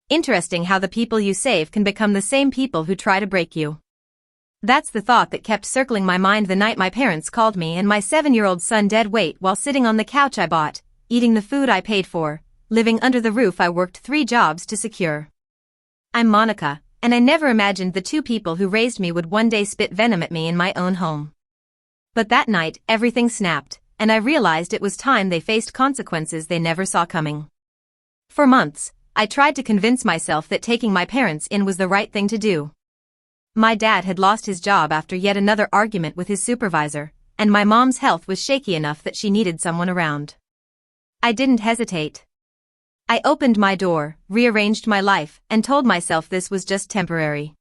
Interesting how the people you save can become the same people who try to break you. That's the thought that kept circling my mind the night my parents called me and my 7-year-old son dead weight while sitting on the couch I bought, eating the food I paid for, living under the roof I worked 3 jobs to secure. I'm Monica, and I never imagined the 2 people who raised me would one day spit venom at me in my own home. But that night, everything snapped, and I realized it was time they faced consequences they never saw coming. For months, I tried to convince myself that taking my parents in was the right thing to do. My dad had lost his job after yet another argument with his supervisor, and my mom's health was shaky enough that she needed someone around. I didn't hesitate. I opened my door, rearranged my life, and told myself this was just temporary.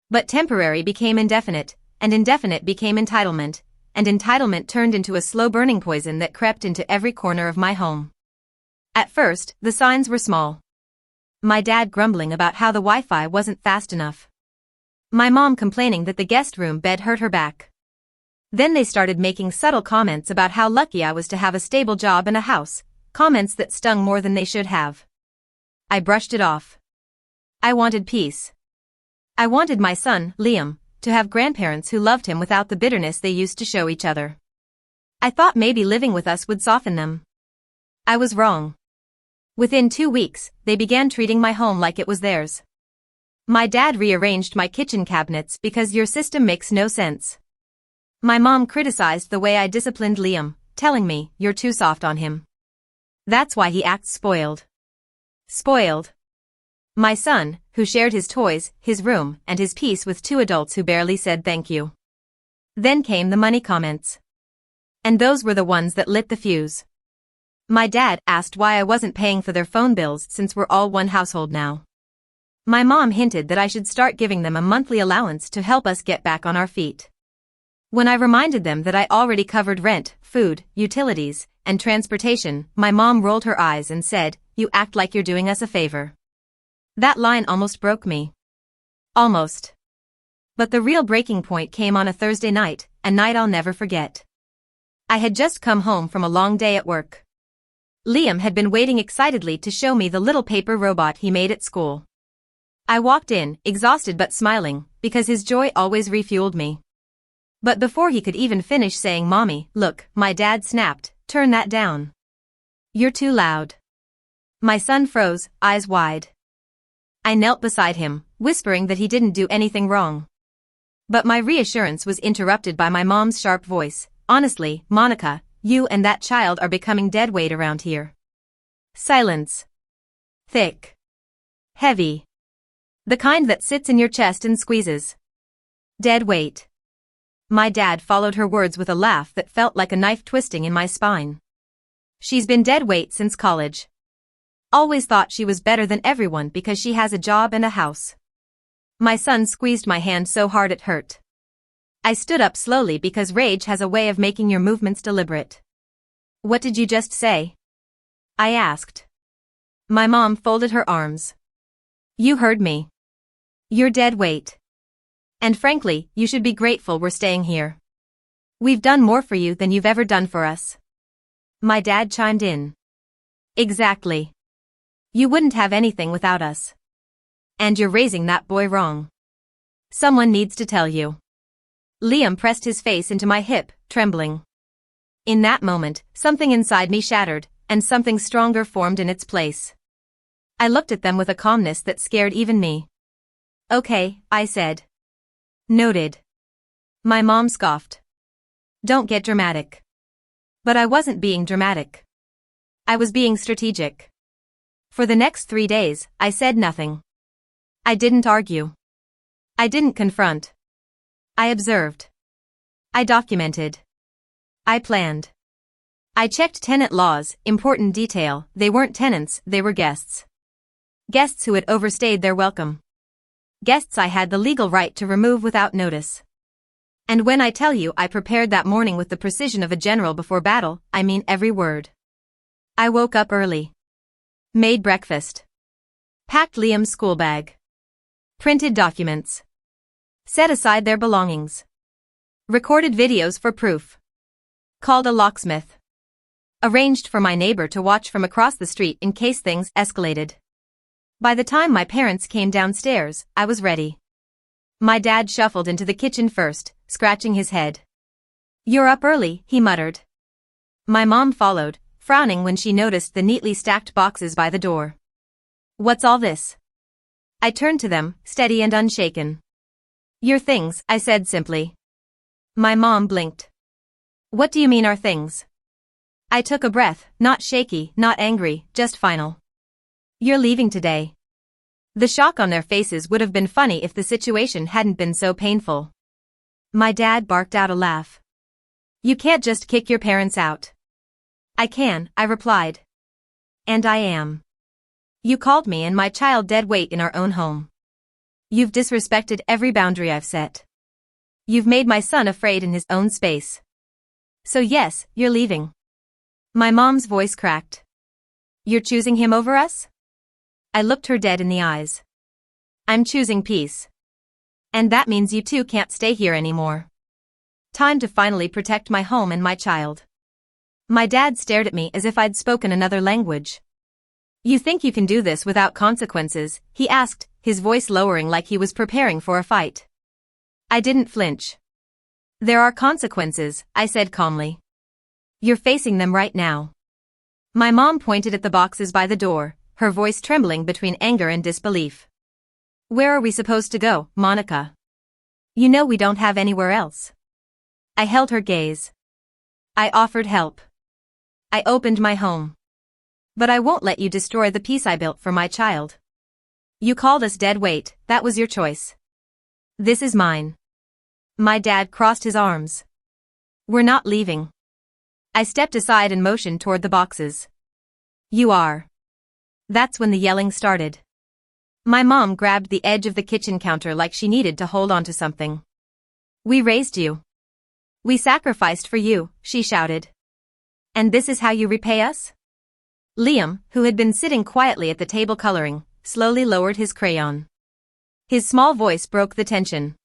But temporary became indefinite, and indefinite became entitlement, and entitlement turned into a slow-burning poison that crept into every corner of my home. At first, the signs were small. My dad grumbling about how the Wi-Fi wasn't fast enough. My mom complaining that the guest room bed hurt her back. Then they started making subtle comments about how lucky I was to have a stable job and a house, comments that stung more than they should have. I brushed it off. I wanted peace. I wanted my son, Liam, to have grandparents who loved him without the bitterness they used to show each other. I thought maybe living with us would soften them. I was wrong. Within 2 weeks, they began treating my home like it was theirs. My dad rearranged my kitchen cabinets because your system makes no sense. My mom criticized the way I disciplined Liam, telling me, you're too soft on him. That's why he acts spoiled. Spoiled. My son, who shared his toys, his room, and his peace with 2 adults who barely said thank you. Then came the money comments. And those were the ones that lit the fuse. My dad asked why I wasn't paying for their phone bills since we're all one household now. My mom hinted that I should start giving them a monthly allowance to help us get back on our feet. When I reminded them that I already covered rent, food, utilities, and transportation, my mom rolled her eyes and said, "You act like you're doing us a favor." That line almost broke me. Almost. But the real breaking point came on a Thursday night, a night I'll never forget. I had just come home from a long day at work. Liam had been waiting excitedly to show me the little paper robot he made at school. I walked in, exhausted but smiling, because his joy always refueled me. But before he could even finish saying "Mommy, look," my dad snapped, "Turn that down. You're too loud." My son froze, eyes wide. I knelt beside him, whispering that he didn't do anything wrong. But my reassurance was interrupted by my mom's sharp voice. "Honestly, Monica, you and that child are becoming dead weight around here." Silence. Thick. Heavy. The kind that sits in your chest and squeezes. Dead weight. My dad followed her words with a laugh that felt like a knife twisting in my spine. "She's been dead weight since college. Always thought she was better than everyone because she has a job and a house." My son squeezed my hand so hard it hurt. I stood up slowly because rage has a way of making your movements deliberate. "What did you just say?" I asked. My mom folded her arms. "You heard me. You're dead weight. And frankly, you should be grateful we're staying here. We've done more for you than you've ever done for us." My dad chimed in. "Exactly. You wouldn't have anything without us. And you're raising that boy wrong. Someone needs to tell you." Liam pressed his face into my hip, trembling. In that moment, something inside me shattered, and something stronger formed in its place. I looked at them with a calmness that scared even me. "Okay," I said. "Noted." My mom scoffed. "Don't get dramatic." But I wasn't being dramatic. I was being strategic. For the next 3 days, I said nothing. I didn't argue. I didn't confront. I observed. I documented. I planned. I checked tenant laws, important detail. They weren't tenants, they were guests. Guests who had overstayed their welcome. Guests I had the legal right to remove without notice. And when I tell you I prepared that morning with the precision of a general before battle, I mean every word. I woke up early. Made breakfast. Packed Liam's school bag. Printed documents. Set aside their belongings. Recorded videos for proof. Called a locksmith. Arranged for my neighbor to watch from across the street in case things escalated. By the time my parents came downstairs, I was ready. My dad shuffled into the kitchen first, scratching his head. "You're up early," he muttered. My mom followed, frowning when she noticed the neatly stacked boxes by the door. "What's all this?" I turned to them, steady and unshaken. "Your things," I said simply. My mom blinked. "What do you mean our things?" I took a breath, not shaky, not angry, just final. "You're leaving today." The shock on their faces would have been funny if the situation hadn't been so painful. My dad barked out a laugh. "You can't just kick your parents out." "I can," I replied. "And I am. You called me and my child dead weight in our own home. You've disrespected every boundary I've set. You've made my son afraid in his own space. So yes, you're leaving." My mom's voice cracked. "You're choosing him over us?" I looked her dead in the eyes. "I'm choosing peace. And that means you two can't stay here anymore. Time to finally protect my home and my child." My dad stared at me as if I'd spoken another language. "You think you can do this without consequences?" he asked, his voice lowering like he was preparing for a fight. I didn't flinch. "There are consequences," I said calmly. "You're facing them right now." My mom pointed at the boxes by the door, her voice trembling between anger and disbelief. "Where are we supposed to go, Monica? You know we don't have anywhere else." I held her gaze. I offered help. I opened my home. "But I won't let you destroy the peace I built for my child. You called us dead weight, that was your choice. This is mine." My dad crossed his arms. "We're not leaving." I stepped aside and motioned toward the boxes. "You are." That's when the yelling started. My mom grabbed the edge of the kitchen counter like she needed to hold onto something. "We raised you. We sacrificed for you," she shouted. "And this is how you repay us?" Liam, who had been sitting quietly at the table coloring, slowly lowered his crayon. His small voice broke the tension.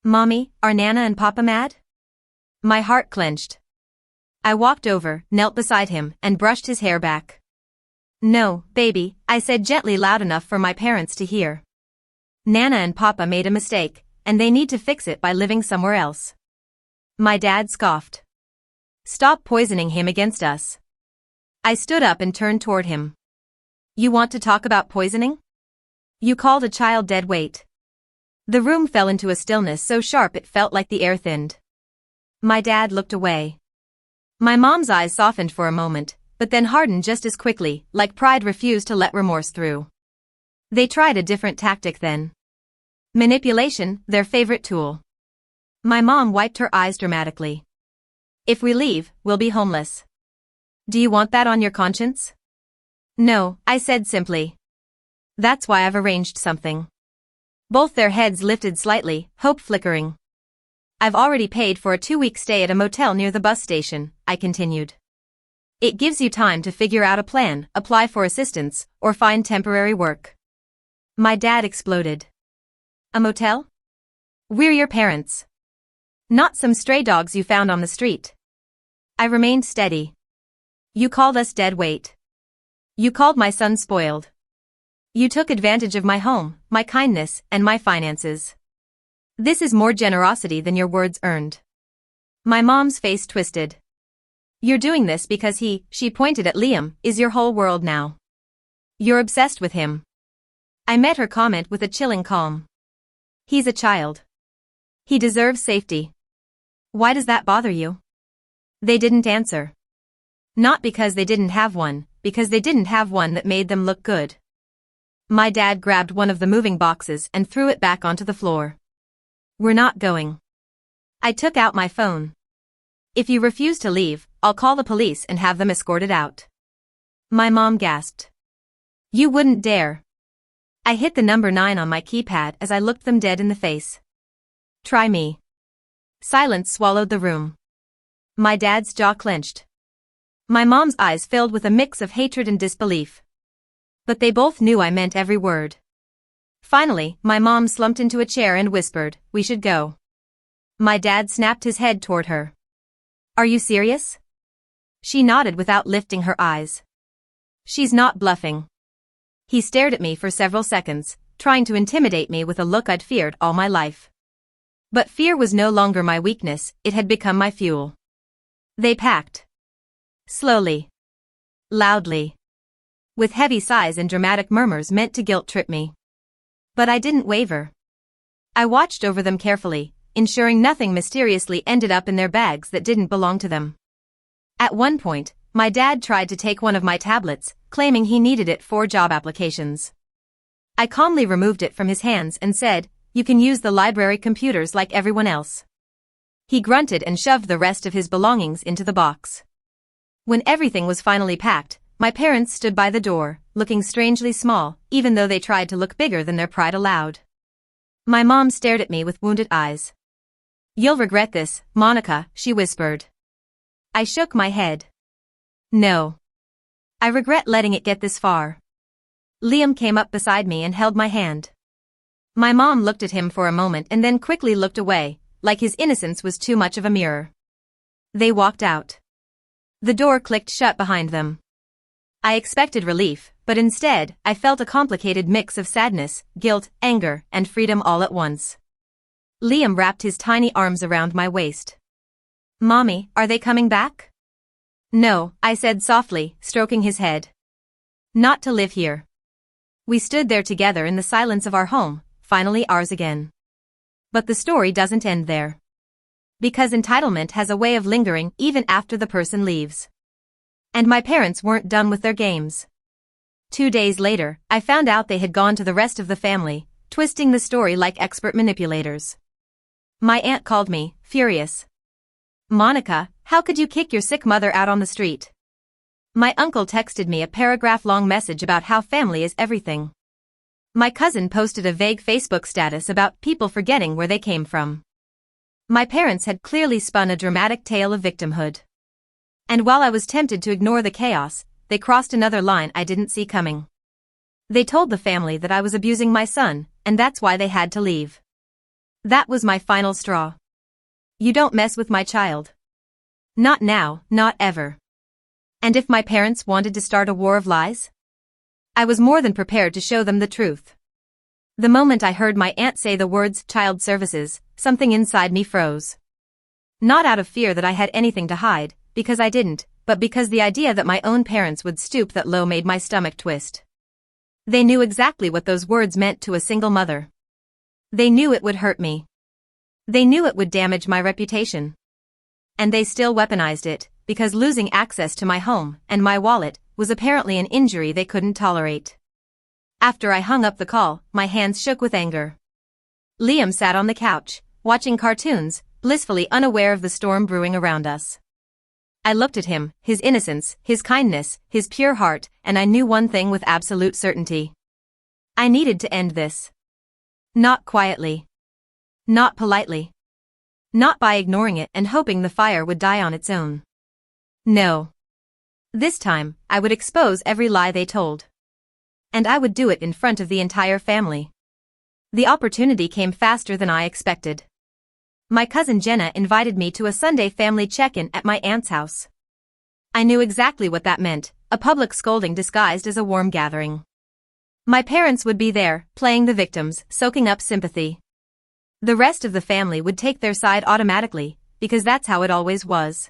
"Mommy, are Nana and Papa mad?" My heart clenched. I walked over, knelt beside him, and brushed his hair back. "No, baby," I said gently, loud enough for my parents to hear. "Nana and Papa made a mistake, and they need to fix it by living somewhere else." My dad scoffed. "Stop poisoning him against us." I stood up and turned toward him. "You want to talk about poisoning? You called a child dead weight." The room fell into a stillness so sharp it felt like the air thinned. My dad looked away. My mom's eyes softened for a moment, but then hardened just as quickly, like pride refused to let remorse through. They tried a different tactic then. Manipulation, their favorite tool. My mom wiped her eyes dramatically. "If we leave, we'll be homeless. Do you want that on your conscience?" "No," I said simply. "That's why I've arranged something." Both their heads lifted slightly, hope flickering. "I've already paid for a 2-week stay at a motel near the bus station," I continued. "It gives you time to figure out a plan, apply for assistance, or find temporary work." My dad exploded. "A motel? We're your parents. Not some stray dogs you found on the street." I remained steady. "You called us dead weight. You called my son spoiled. You took advantage of my home, my kindness, and my finances. This is more generosity than your words earned." My mom's face twisted. "You're doing this because she pointed at Liam, is your whole world now. You're obsessed with him." I met her comment with a chilling calm. "He's a child. He deserves safety." "Why does that bother you?" They didn't answer. Not because they didn't have one, because they didn't have one that made them look good. My dad grabbed one of the moving boxes and threw it back onto the floor. "We're not going." I took out my phone. "If you refuse to leave, I'll call the police and have them escorted out." My mom gasped. "You wouldn't dare." I hit the number 9 on my keypad as I looked them dead in the face. "Try me." Silence swallowed the room. My dad's jaw clenched. My mom's eyes filled with a mix of hatred and disbelief. But they both knew I meant every word. Finally, my mom slumped into a chair and whispered, "We should go." My dad snapped his head toward her. "Are you serious?" She nodded without lifting her eyes. "She's not bluffing." He stared at me for several seconds, trying to intimidate me with a look I'd feared all my life. But fear was no longer my weakness, it had become my fuel. They packed. Slowly. Loudly. With heavy sighs and dramatic murmurs meant to guilt-trip me. But I didn't waver. I watched over them carefully, ensuring nothing mysteriously ended up in their bags that didn't belong to them. At one point, my dad tried to take one of my tablets, claiming he needed it for job applications. I calmly removed it from his hands and said, "You can use the library computers like everyone else." He grunted and shoved the rest of his belongings into the box. When everything was finally packed, my parents stood by the door, looking strangely small, even though they tried to look bigger than their pride allowed. My mom stared at me with wounded eyes. "You'll regret this, Monica," she whispered. I shook my head. No. I regret letting it get this far. Liam came up beside me and held my hand. My mom looked at him for a moment and then quickly looked away, like his innocence was too much of a mirror. They walked out. The door clicked shut behind them. I expected relief, but instead, I felt a complicated mix of sadness, guilt, anger, and freedom all at once. Liam wrapped his tiny arms around my waist. "Mommy, are they coming back?" "No," I said softly, stroking his head. "Not to live here." We stood there together in the silence of our home, finally ours again. But the story doesn't end there. Because entitlement has a way of lingering even after the person leaves. And my parents weren't done with their games. 2 days later, I found out they had gone to the rest of the family, twisting the story like expert manipulators. My aunt called me, furious. "Monica, how could you kick your sick mother out on the street?" My uncle texted me a paragraph-long message about how family is everything. My cousin posted a vague Facebook status about people forgetting where they came from. My parents had clearly spun a dramatic tale of victimhood. And while I was tempted to ignore the chaos, they crossed another line I didn't see coming. They told the family that I was abusing my son, and that's why they had to leave. That was my final straw. You don't mess with my child. Not now, not ever. And if my parents wanted to start a war of lies? I was more than prepared to show them the truth. The moment I heard my aunt say the words child services, something inside me froze. Not out of fear that I had anything to hide, because I didn't, but because the idea that my own parents would stoop that low made my stomach twist. They knew exactly what those words meant to a single mother. They knew it would hurt me. They knew it would damage my reputation. And they still weaponized it, because losing access to my home and my wallet was apparently an injury they couldn't tolerate. After I hung up the call, my hands shook with anger. Liam sat on the couch, watching cartoons, blissfully unaware of the storm brewing around us. I looked at him, his innocence, his kindness, his pure heart, and I knew one thing with absolute certainty. I needed to end this. Not quietly. Not politely. Not by ignoring it and hoping the fire would die on its own. No. This time, I would expose every lie they told. And I would do it in front of the entire family. The opportunity came faster than I expected. My cousin Jenna invited me to a Sunday family check-in at my aunt's house. I knew exactly what that meant, a public scolding disguised as a warm gathering. My parents would be there, playing the victims, soaking up sympathy. The rest of the family would take their side automatically, because that's how it always was.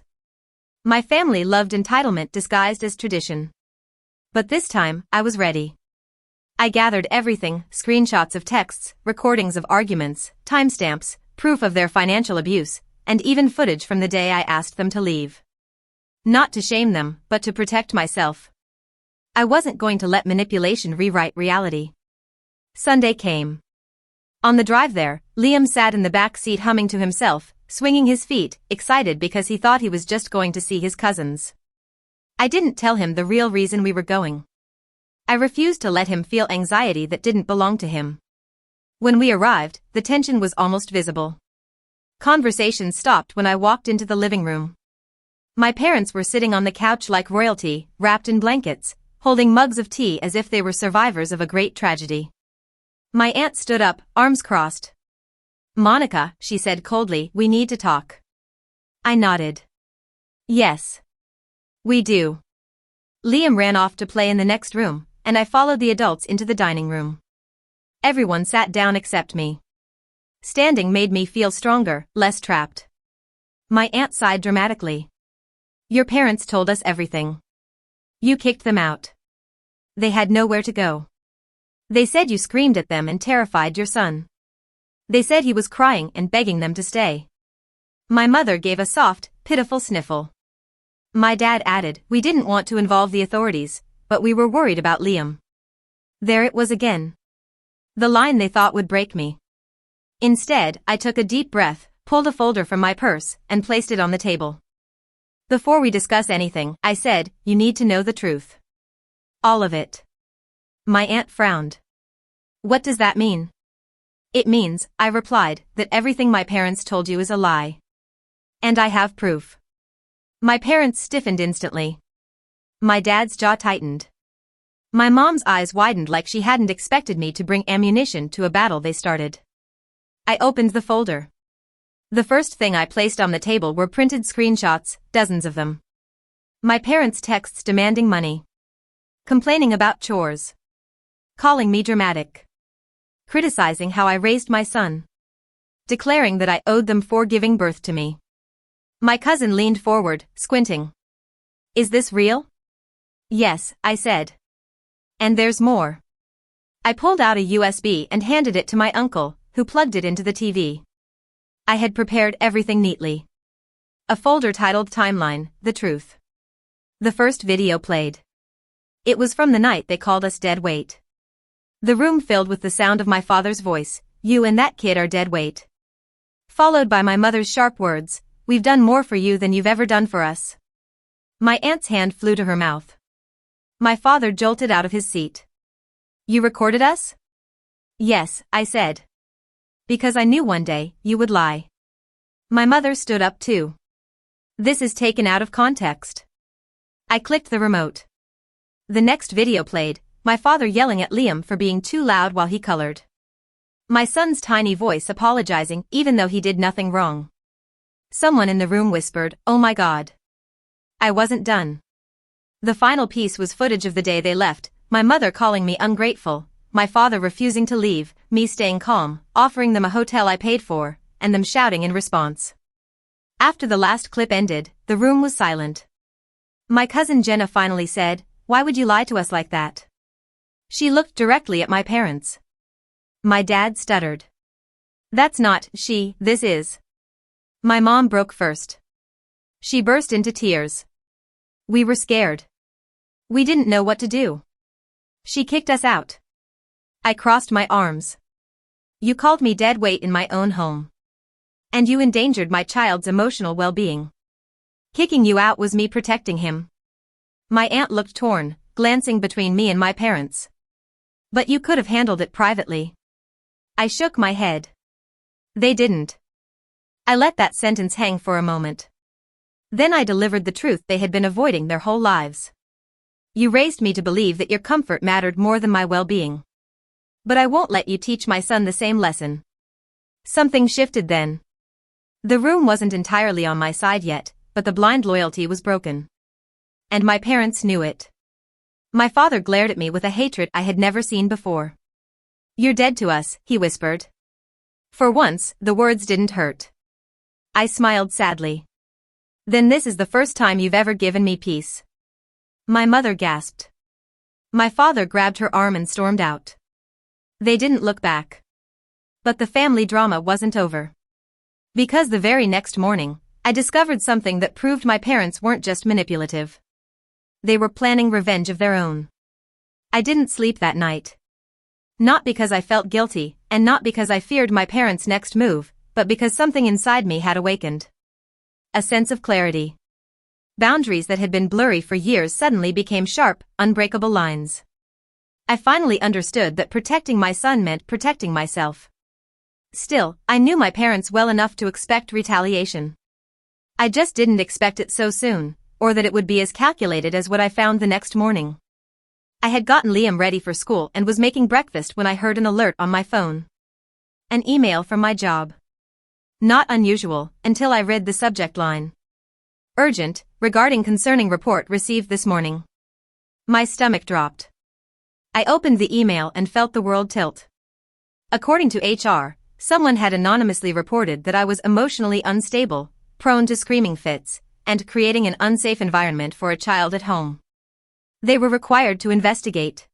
My family loved entitlement disguised as tradition. But this time, I was ready. I gathered everything, screenshots of texts, recordings of arguments, timestamps, proof of their financial abuse, and even footage from the day I asked them to leave. Not to shame them, but to protect myself. I wasn't going to let manipulation rewrite reality. Sunday came. On the drive there, Liam sat in the back seat humming to himself, swinging his feet, excited because he thought he was just going to see his cousins. I didn't tell him the real reason we were going. I refused to let him feel anxiety that didn't belong to him. When we arrived, the tension was almost visible. Conversation stopped when I walked into the living room. My parents were sitting on the couch like royalty, wrapped in blankets, holding mugs of tea as if they were survivors of a great tragedy. My aunt stood up, arms crossed. "Monica," she said coldly, "we need to talk." I nodded. "Yes. We do." Liam ran off to play in the next room, and I followed the adults into the dining room. Everyone sat down except me. Standing made me feel stronger, less trapped. My aunt sighed dramatically. Your parents told us everything. You kicked them out. They had nowhere to go. They said you screamed at them and terrified your son. They said he was crying and begging them to stay. My mother gave a soft, pitiful sniffle. My dad added, we didn't want to involve the authorities, but we were worried about Liam. There it was again. The line they thought would break me. Instead, I took a deep breath, pulled a folder from my purse, and placed it on the table. Before we discuss anything, I said, you need to know the truth. All of it. My aunt frowned. What does that mean? It means, I replied, that everything my parents told you is a lie. And I have proof. My parents stiffened instantly. My dad's jaw tightened. My mom's eyes widened like she hadn't expected me to bring ammunition to a battle they started. I opened the folder. The first thing I placed on the table were printed screenshots, dozens of them. My parents' texts demanding money. Complaining about chores. Calling me dramatic. Criticizing how I raised my son. Declaring that I owed them for giving birth to me. My cousin leaned forward, squinting. Is this real? Yes, I said. And there's more. I pulled out a USB and handed it to my uncle, who plugged it into the TV. I had prepared everything neatly. A folder titled Timeline, The Truth. The first video played. It was from the night they called us dead weight. The room filled with the sound of my father's voice, you and that kid are dead weight. Followed by my mother's sharp words, we've done more for you than you've ever done for us. My aunt's hand flew to her mouth. My father jolted out of his seat. You recorded us? Yes, I said. Because I knew one day, you would lie. My mother stood up too. This is taken out of context. I clicked the remote. The next video played, my father yelling at Liam for being too loud while he colored. My son's tiny voice apologizing even though he did nothing wrong. Someone in the room whispered, oh my God. I wasn't done. The final piece was footage of the day they left, my mother calling me ungrateful, my father refusing to leave, me staying calm, offering them a hotel I paid for, and them shouting in response. After the last clip ended, the room was silent. My cousin Jenna finally said, why would you lie to us like that? She looked directly at my parents. My dad stuttered. That's not she, this is. My mom broke first. She burst into tears. We were scared. We didn't know what to do. She kicked us out. I crossed my arms. You called me dead weight in my own home. And you endangered my child's emotional well-being. Kicking you out was me protecting him. My aunt looked torn, glancing between me and my parents. But you could have handled it privately. I shook my head. They didn't. I let that sentence hang for a moment. Then I delivered the truth they had been avoiding their whole lives. You raised me to believe that your comfort mattered more than my well-being. But I won't let you teach my son the same lesson. Something shifted then. The room wasn't entirely on my side yet, but the blind loyalty was broken. And my parents knew it. My father glared at me with a hatred I had never seen before. You're dead to us, he whispered. For once, the words didn't hurt. I smiled sadly. Then this is the first time you've ever given me peace. My mother gasped. My father grabbed her arm and stormed out. They didn't look back. But the family drama wasn't over. Because the very next morning, I discovered something that proved my parents weren't just manipulative. They were planning revenge of their own. I didn't sleep that night. Not because I felt guilty, and not because I feared my parents' next move, but because something inside me had awakened. A sense of clarity. Boundaries that had been blurry for years suddenly became sharp, unbreakable lines. I finally understood that protecting my son meant protecting myself. Still, I knew my parents well enough to expect retaliation. I just didn't expect it so soon, or that it would be as calculated as what I found the next morning. I had gotten Liam ready for school and was making breakfast when I heard an alert on my phone. An email from my job. Not unusual, until I read the subject line. Urgent, regarding concerning report received this morning. My stomach dropped. I opened the email and felt the world tilt. According to HR, someone had anonymously reported that I was emotionally unstable, prone to screaming fits, and creating an unsafe environment for a child at home. They were required to investigate.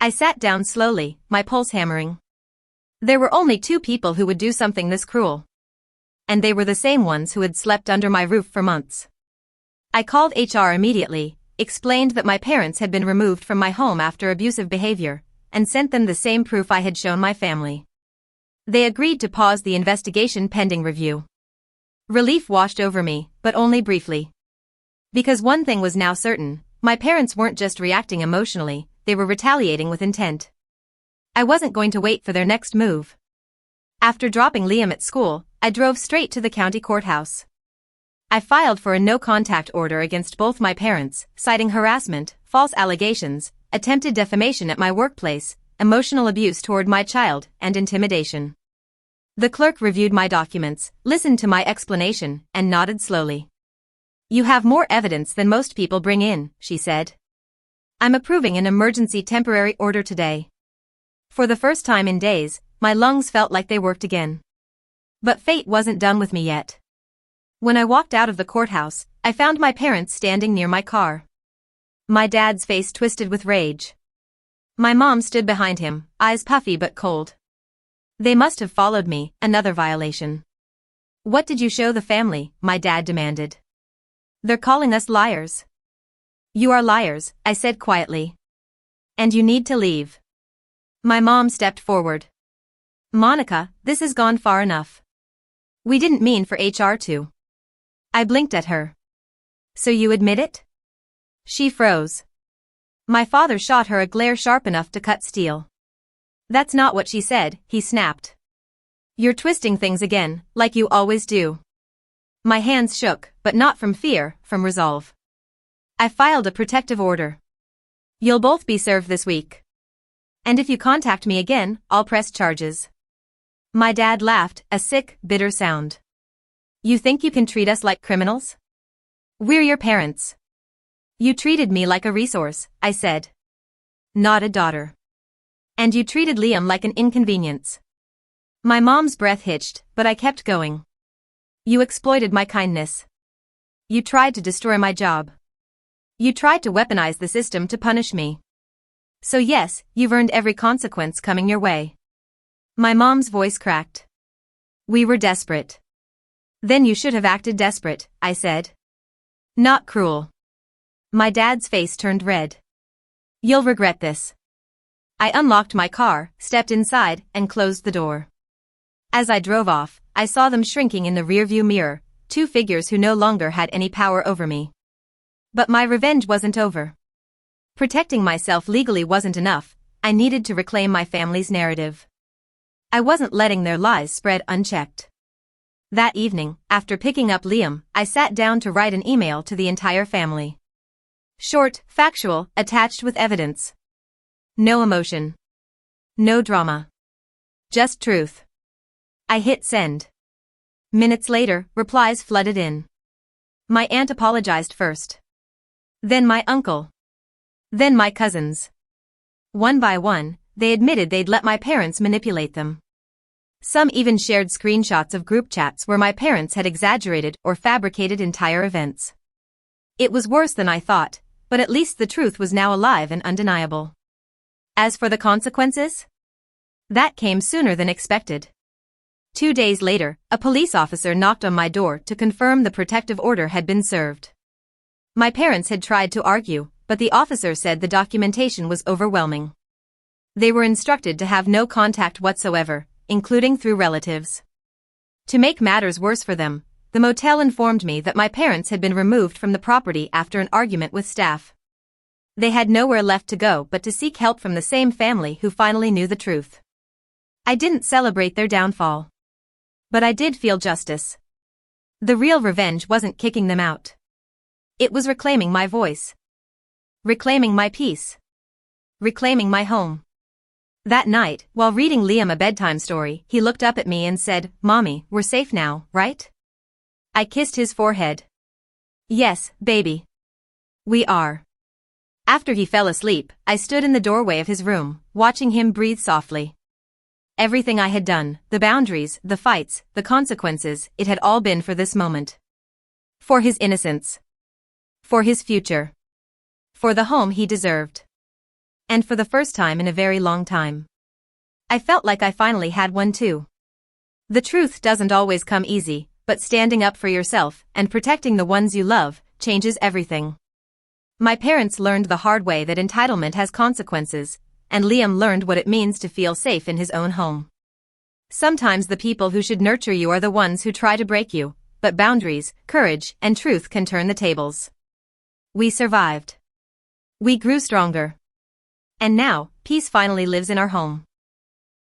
I sat down slowly, my pulse hammering. There were only 2 people who would do something this cruel. And they were the same ones who had slept under my roof for months. I called HR immediately, explained that my parents had been removed from my home after abusive behavior, and sent them the same proof I had shown my family. They agreed to pause the investigation pending review. Relief washed over me, but only briefly. Because one thing was now certain, my parents weren't just reacting emotionally, they were retaliating with intent. I wasn't going to wait for their next move. After dropping Liam at school, I drove straight to the county courthouse. I filed for a no-contact order against both my parents, citing harassment, false allegations, attempted defamation at my workplace, emotional abuse toward my child, and intimidation. The clerk reviewed my documents, listened to my explanation, and nodded slowly. "You have more evidence than most people bring in," she said. "I'm approving an emergency temporary order today." For the first time in days, my lungs felt like they worked again. But fate wasn't done with me yet. When I walked out of the courthouse, I found my parents standing near my car. My dad's face twisted with rage. My mom stood behind him, eyes puffy but cold. They must have followed me, another violation. "What did you show the family?" my dad demanded. "They're calling us liars." "You are liars," I said quietly. "And you need to leave." My mom stepped forward. "Monica, this has gone far enough. We didn't mean for HR to." I blinked at her. "So you admit it?" She froze. My father shot her a glare sharp enough to cut steel. "That's not what she said," he snapped. "You're twisting things again, like you always do." My hands shook, but not from fear, from resolve. I filed a protective order. "You'll both be served this week. And if you contact me again, I'll press charges." My dad laughed, a sick, bitter sound. "You think you can treat us like criminals? We're your parents." "You treated me like a resource," I said. "Not a daughter. And you treated Liam like an inconvenience." My mom's breath hitched, but I kept going. "You exploited my kindness. You tried to destroy my job. You tried to weaponize the system to punish me. So yes, you've earned every consequence coming your way." My mom's voice cracked. "We were desperate." "Then you should have acted desperate," I said. "Not cruel." My dad's face turned red. "You'll regret this." I unlocked my car, stepped inside, and closed the door. As I drove off, I saw them shrinking in the rearview mirror, 2 figures who no longer had any power over me. But my revenge wasn't over. Protecting myself legally wasn't enough, I needed to reclaim my family's narrative. I wasn't letting their lies spread unchecked. That evening, after picking up Liam, I sat down to write an email to the entire family. Short, factual, attached with evidence. No emotion. No drama. Just truth. I hit send. Minutes later, replies flooded in. My aunt apologized first. Then my uncle. Then my cousins. One by one, they admitted they'd let my parents manipulate them. Some even shared screenshots of group chats where my parents had exaggerated or fabricated entire events. It was worse than I thought, but at least the truth was now alive and undeniable. As for the consequences? That came sooner than expected. 2 days later, a police officer knocked on my door to confirm the protective order had been served. My parents had tried to argue, but the officer said the documentation was overwhelming. They were instructed to have no contact whatsoever, including through relatives. To make matters worse for them, the motel informed me that my parents had been removed from the property after an argument with staff. They had nowhere left to go but to seek help from the same family who finally knew the truth. I didn't celebrate their downfall. But I did feel justice. The real revenge wasn't kicking them out. It was reclaiming my voice. Reclaiming my peace. Reclaiming my home. That night, while reading Liam a bedtime story, he looked up at me and said, "Mommy, we're safe now, right?" I kissed his forehead. "Yes, baby. We are." After he fell asleep, I stood in the doorway of his room, watching him breathe softly. Everything I had done, the boundaries, the fights, the consequences, it had all been for this moment. For his innocence. For his future. For the home he deserved. And for the first time in a very long time, I felt like I finally had one too. The truth doesn't always come easy, but standing up for yourself and protecting the ones you love changes everything. My parents learned the hard way that entitlement has consequences, and Liam learned what it means to feel safe in his own home. Sometimes the people who should nurture you are the ones who try to break you, but boundaries, courage, and truth can turn the tables. We survived. We grew stronger. And now, peace finally lives in our home.